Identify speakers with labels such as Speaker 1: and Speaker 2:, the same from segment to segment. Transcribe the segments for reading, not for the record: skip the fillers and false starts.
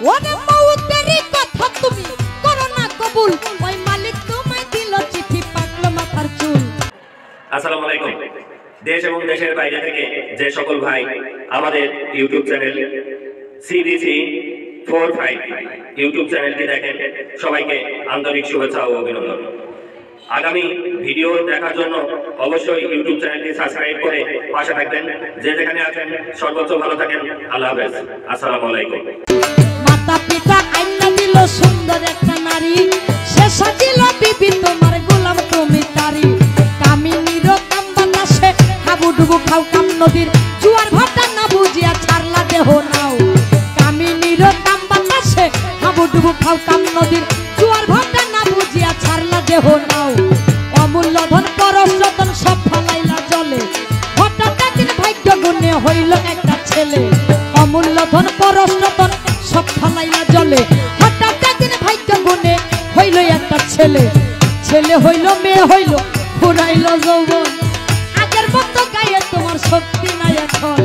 Speaker 1: ওরে মউতেরি কথা তুমি করো না কবুল, ওই মালিক তোমায় দিল চিঠি পাকলো মাথার চুল।
Speaker 2: আসসালামু আলাইকুম। দেশ এবং দেশের বাইরে থেকে যে সকল ভাই আমাদের ইউটিউব চ্যানেল সিবিসি 45 ইউটিউব চ্যানেলটি দেখেন, সবাইকে আন্তরিক শুভেচ্ছা ও অভিনন্দন। আগামী ভিডিও দেখার জন্য অবশ্যই ইউটিউব চ্যানেলটি সাবস্ক্রাইব করে পাশে থাকবেন। যে যেখানে আছেন সর্বোচ্চ ভালো থাকেন। আল্লাহ হাফেজ। আসসালামু আলাইকুম।
Speaker 1: মাতা পিতা আইনা দিল সুন্দর একটা নারী, সে সাজিল বিবি তোমার গোলাম তুমি তারি। কামিনীর কাম বাতাসে হাবুডুবু খাও কাম নদীর, জুয়ার ভাটা না বুঝিয়া ছাড়লা দেহ নাও। কামিনীর কাম বাতাসে হাবুডুবু খাও কাম নদীর, জুয়ার ভাটা না বুঝিয়া ছাড়লা দেহ নাও। অমূল্য ধন পরশ রতন সব ফলাইলা জলে, হঠাৎ একদিন ভাগ্য গুণে হইল একটা ছেলে। অমূল্য ধন পরশ রতন সব ফলাইলা জলে, হঠাৎ একদিন ভাগ্য গুণে হইল একটা ছেলে। ছেলে হইল মেয়ে হইল ফুরাইল যৌবন, আগের মতো গায়ে তোমার শক্তি নাই এখন।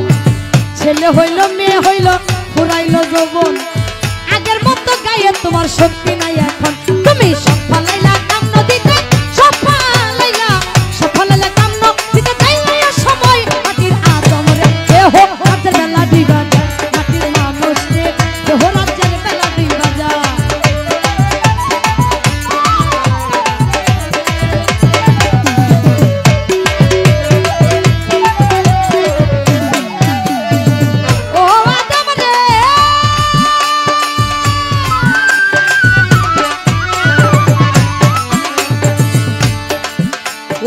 Speaker 1: ছেলে হইল মেয়ে হইল ফুরাইল যৌবন, আগের মতো গায়ে তোমার শক্তি নাই এখন। তুমি সব ফলাইলা কাম নদীতে, সব ফলাইলা কাম নদীতে, যাইলা সময় মাটির আদমরে দেহ রাতের বেলা দিবা যায়, মাটির মানুষ রে দেহ রাতের বেলা দিবা যায়। ও আদম রে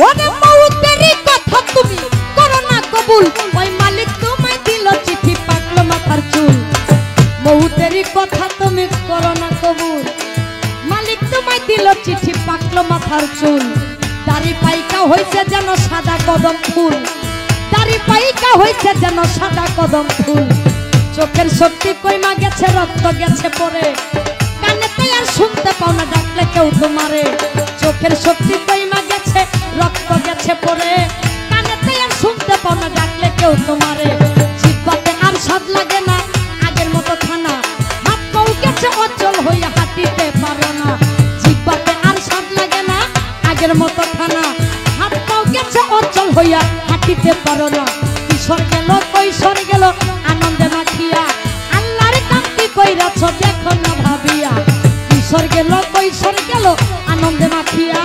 Speaker 1: ওরে মউতেরি কথা তুমি করো না কবুল, ওই মালিক তোমায় দিল চিঠি পাকলো মাথার চুল। মউতেরি কথা তুমি করো না কবুল, মালিক তোমায় দিল চিঠি পাকলো মাথার চুল। দাড়ি পাইকা হইছে যেন সাদা কদম ফুল, দাড়ি পাইকা হইছে যেন সাদা কদম ফুল। চোখের শক্তি কইমা গেছে, রক্ত গেছে পরে, কানেতে আর শুনতে পাও না ডাকলে কেউ তোমারে। চোখের শক্তি কইমা গেছে, রক্ত গেছে পরে, কানেতে আর শুনতে পাও না ডাকলে কেউ তোমারে। জিহ্বাতে আর স্বাদ লাগে না আগের মতো খানা, হাত পাও গেছে অচল হইয়া হাঁটিতে পারো না। জিহ্বাতে আর স্বাদ লাগে না আগের মতো খানা, হাত পাও গেছে অচল হইয়া হাঁটিতে পারো না। কিশোর গেল কৈশোর গেল আনন্দে মাখিয়া, আল্লাহর কাম কি কইরাছ দেখো না ভাবিয়া। কিশোর গেল কৈশোর গেল আনন্দে মাখিয়া,